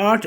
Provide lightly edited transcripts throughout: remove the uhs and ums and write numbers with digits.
8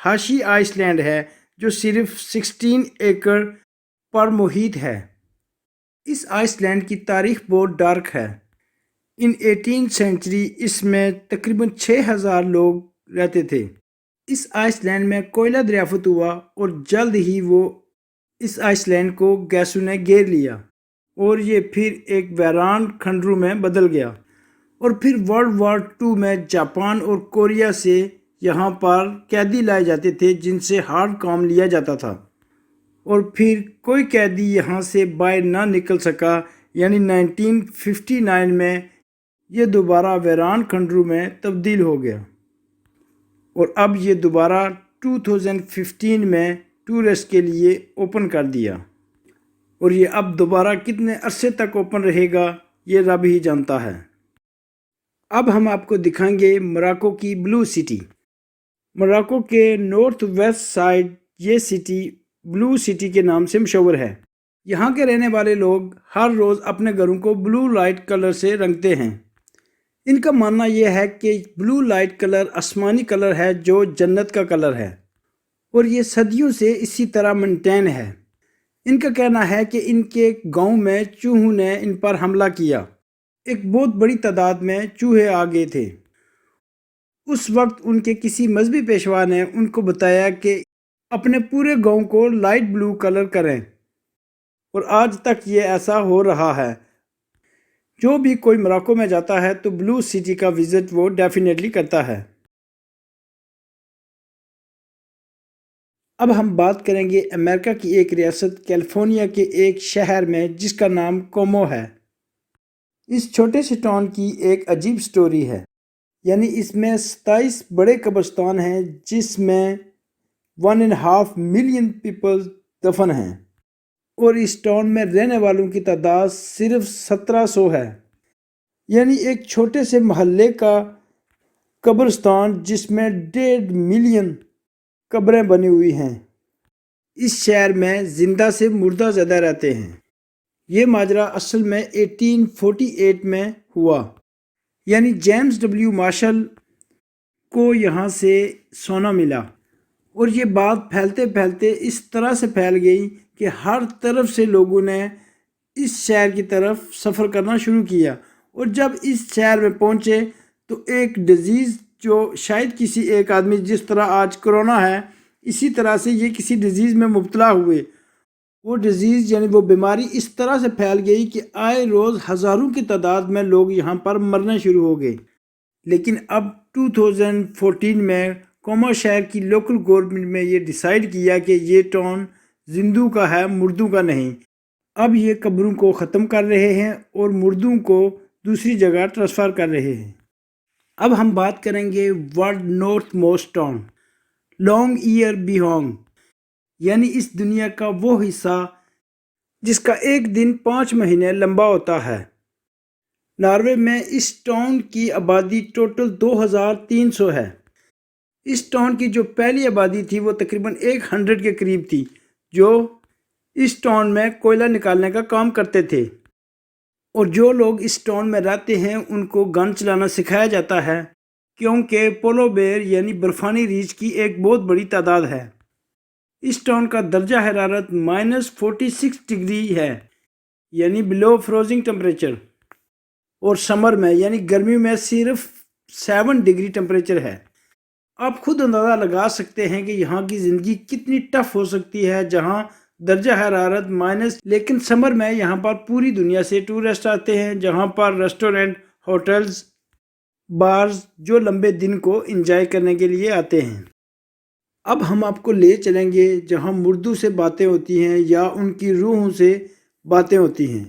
ہاشی ice land ہے جو صرف 16 ایکڑ پر محیط ہے۔ اس آئس لینڈ کی تاریخ بہت ڈارک ہے۔ ان 18 سینچری اس میں تقریباً 6000 لوگ رہتے تھے۔ اس آئس لینڈ میں کوئلہ دریافت ہوا اور جلد ہی اس آئس لینڈ کو گیسوں نے گھیر لیا اور یہ پھر ایک ویران کھنڈرو میں بدل گیا، اور پھر ورلڈ وار 2 میں جاپان اور کوریا سے یہاں پر قیدی لائے جاتے تھے جن سے ہارڈ کام لیا جاتا تھا، اور پھر کوئی قیدی یہاں سے باہر نہ نکل سکا، یعنی 1959 میں یہ دوبارہ ویران کھنڈرو میں تبدیل ہو گیا، اور اب یہ دوبارہ 2015 میں ٹورسٹ کے لیے اوپن کر دیا، اور یہ اب دوبارہ کتنے عرصے تک اوپن رہے گا یہ رب ہی جانتا ہے۔ اب ہم آپ کو دکھائیں گے موراکو کی بلو سٹی۔ موراکو کے نارتھ ویسٹ سائڈ یہ سٹی بلو سٹی کے نام سے مشہور ہے۔ یہاں کے رہنے والے لوگ ہر روز اپنے گھروں کو بلو لائٹ کلر سے رنگتے ہیں۔ ان کا ماننا یہ ہے کہ بلو لائٹ کلر آسمانی کلر ہے جو جنت کا کلر ہے، اور یہ صدیوں سے اسی طرح مینٹین ہے۔ ان کا کہنا ہے کہ ان کے گاؤں میں چوہوں نے ان پر حملہ کیا، ایک بہت بڑی تعداد میں چوہے آ گئے تھے۔ اس وقت ان کے کسی مذہبی پیشوا نے ان کو بتایا کہ اپنے پورے گاؤں کو لائٹ بلو کلر کریں، اور آج تک یہ ایسا ہو رہا ہے۔ جو بھی کوئی موراکو میں جاتا ہے تو بلو سٹی کا وزٹ وہ ڈیفینیٹلی کرتا ہے۔ اب ہم بات کریں گے امریکہ کی ایک ریاست کیلیفورنیا کے ایک شہر میں جس کا نام کومو ہے۔ اس چھوٹے سے ٹاؤن کی ایک عجیب سٹوری ہے، یعنی اس میں 27 بڑے قبرستان ہیں جس میں 1.5 ملین پیپل دفن ہیں، اور اس ٹاؤن میں رہنے والوں کی تعداد صرف 1700 ہے، یعنی ایک چھوٹے سے محلے کا قبرستان جس میں 1.5 ملین قبریں بنی ہوئی ہیں۔ اس شہر میں زندہ سے مردہ زیادہ رہتے ہیں۔ یہ ماجرا اصل میں 1848 میں ہوا، یعنی جیمز ڈبلیو مارشل کو یہاں سے سونا ملا، اور یہ بات پھیلتے پھیلتے اس طرح سے پھیل گئی کہ ہر طرف سے لوگوں نے اس شہر کی طرف سفر کرنا شروع کیا، اور جب اس شہر میں پہنچے تو ایک ڈیزیز جو شاید کسی ایک آدمی، جس طرح آج کرونا ہے اسی طرح سے یہ کسی ڈیزیز میں مبتلا ہوئے۔ وہ ڈیزیز یعنی وہ بیماری اس طرح سے پھیل گئی کہ آئے روز ہزاروں کی تعداد میں لوگ یہاں پر مرنے شروع ہو گئے۔ لیکن اب 2014 میں کومو شہر کی لوکل گورنمنٹ میں یہ ڈیسائیڈ کیا کہ یہ ٹاؤن زندوں کا ہے، مردوں کا نہیں۔ اب یہ قبروں کو ختم کر رہے ہیں اور مردوں کو دوسری جگہ ٹرانسفر کر رہے ہیں۔ اب ہم بات کریں گے world north most town, Longyearbyen, یعنی اس دنیا کا وہ حصہ جس کا ایک دن 5 مہینے لمبا ہوتا ہے۔ ناروے میں اس ٹاؤن کی آبادی ٹوٹل 2300 ہے۔ اس ٹاؤن کی جو پہلی آبادی تھی وہ تقریباً 100 کے قریب تھی، جو اس ٹاؤن میں کوئلہ نکالنے کا کام کرتے تھے، اور جو لوگ اس ٹاؤن میں رہتے ہیں ان کو گن چلانا سکھایا جاتا ہے، کیونکہ پولو بیئر یعنی برفانی ریچھ کی ایک بہت بڑی تعداد ہے۔ اس ٹاؤن کا درجہ حرارت -46 ڈگری ہے، یعنی بلو فروزنگ ٹمپریچر، اور سمر میں یعنی گرمیوں میں صرف 7 ڈگری ٹمپریچر ہے۔ آپ خود اندازہ لگا سکتے ہیں کہ یہاں کی زندگی کتنی ٹف ہو سکتی ہے جہاں درجہ حرارت لیکن سمر میں یہاں پر پوری دنیا سے ٹورسٹ آتے ہیں، جہاں پر ریسٹورنٹ، ہوٹلز، بارز جو لمبے دن کو انجوائے کرنے کے لیے آتے ہیں۔ اب ہم آپ کو لے چلیں گے جہاں مردوں سے باتیں ہوتی ہیں یا ان کی روحوں سے باتیں ہوتی ہیں۔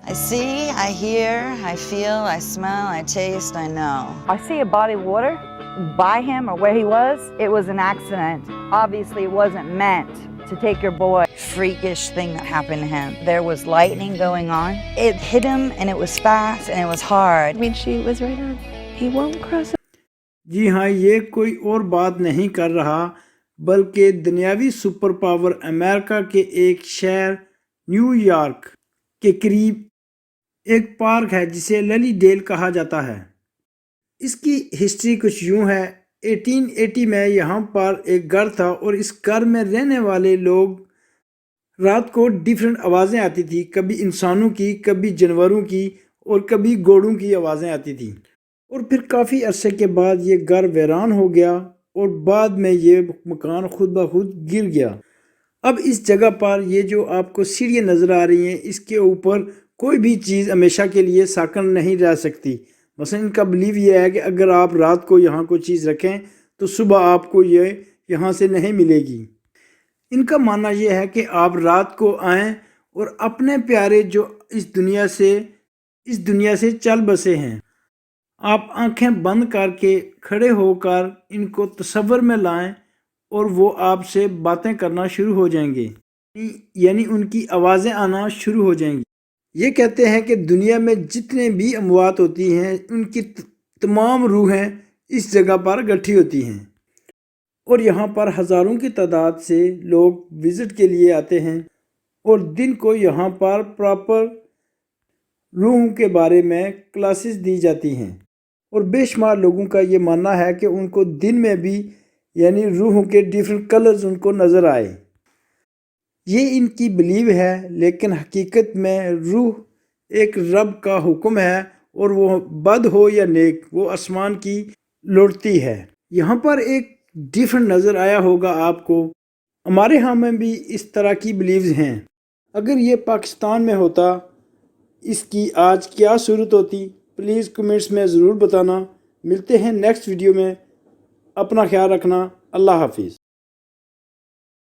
I see, I hear, I feel, I smell, I taste, I know. I see a body of water by him or where he was. It was an accident. Obviously, it wasn't meant to take your boy. Freakish thing that happened to him. There was lightning going on. It hit him and it was fast and it was hard. I mean, she was right on. He won't cross it. جی ہاں، یہ کوئی اور بات نہیں کر رہا بلکہ دنیاوی سپر پاور امریکہ کے ایک شہر نیو یارک کے قریب ایک پارک ہے جسے للی ڈیل کہا جاتا ہے۔ اس کی ہسٹری کچھ یوں ہے 1880 میں یہاں پر ایک گھر تھا اور اس گھر میں رہنے والے لوگ رات کو ڈیفرنٹ آوازیں آتی تھی، کبھی انسانوں کی، کبھی جانوروں کی اور کبھی گھوڑوں کی آوازیں آتی تھیں، اور پھر کافی عرصے کے بعد یہ گھر ویران ہو گیا اور بعد میں یہ مکان خود بخود گر گیا۔ اب اس جگہ پر یہ جو آپ کو سیڑھیاں نظر آ رہی ہیں، اس کے اوپر کوئی بھی چیز ہمیشہ کے لیے ساکن نہیں رہ سکتی۔ مثلا ان کا بلیو یہ ہے کہ اگر آپ رات کو یہاں کوئی چیز رکھیں تو صبح آپ کو یہ یہاں سے نہیں ملے گی۔ ان کا ماننا یہ ہے کہ آپ رات کو آئیں اور اپنے پیارے جو اس دنیا سے چل بسے ہیں، آپ آنکھیں بند کر کے کھڑے ہو کر ان کو تصور میں لائیں اور وہ آپ سے باتیں کرنا شروع ہو جائیں گے، یعنی ان کی آوازیں آنا شروع ہو جائیں گی۔ یہ کہتے ہیں کہ دنیا میں جتنے بھی اموات ہوتی ہیں ان کی تمام روحیں اس جگہ پر اکٹھی ہوتی ہیں، اور یہاں پر ہزاروں کی تعداد سے لوگ وزٹ کے لیے آتے ہیں، اور دن کو یہاں پر پراپر روحوں کے بارے میں کلاسز دی جاتی ہیں، اور بے شمار لوگوں کا یہ ماننا ہے کہ ان کو دن میں بھی یعنی روحوں کے ڈیفرنٹ کلرز ان کو نظر آئے۔ یہ ان کی بلیو ہے، لیکن حقیقت میں روح ایک رب کا حکم ہے، اور وہ بد ہو یا نیک وہ آسمان کی لوٹتی ہے۔ یہاں پر ایک ڈیفرنٹ نظر آیا ہوگا آپ کو، ہمارے ہاں میں بھی اس طرح کی بلیوز ہیں۔ اگر یہ پاکستان میں ہوتا اس کی آج کیا صورت ہوتی، پلیز کمنٹس میں ضرور بتانا۔ ملتے ہیں نیکسٹ ویڈیو میں، اپنا خیال رکھنا، اللہ حافظ۔